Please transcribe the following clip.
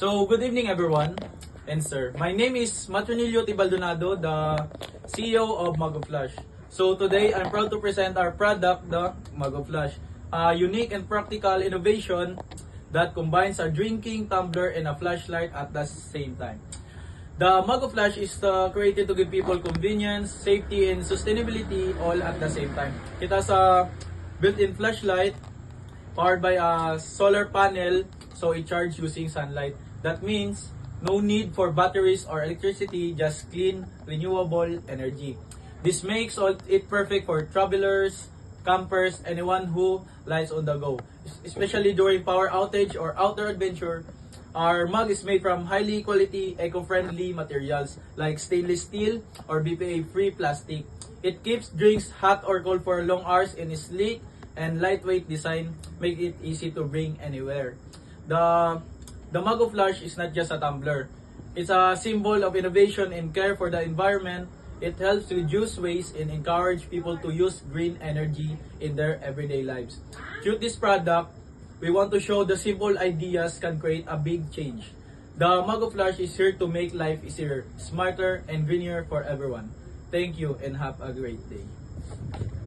So, good evening everyone and sir. My name is Matronilio Tibaldonado, the CEO of Mago Flash. So today, I'm proud to present our product, the Mago Flash, a unique and practical innovation that combines a drinking tumbler and a flashlight at the same time. The Mago Flash is created to give people convenience, safety, and sustainability all at the same time. It has a built-in flashlight powered by a solar panel, so it charges using sunlight. That means no need for batteries or electricity, just clean, renewable energy. This makes it perfect for travelers, campers, anyone who lies on the go. Especially during power outage or outdoor adventure, our mug is made from highly quality, eco-friendly materials like stainless steel or BPA-free plastic. It keeps drinks hot or cold for long hours and is sleek and lightweight design make it easy to bring anywhere. The Mago Flash is not just a tumbler. It's a symbol of innovation and care for the environment. It helps reduce waste and encourage people to use green energy in their everyday lives. Through this product, we want to show the simple ideas can create a big change. The Mago Flash is here to make life easier, smarter, and greener for everyone. Thank you and have a great day.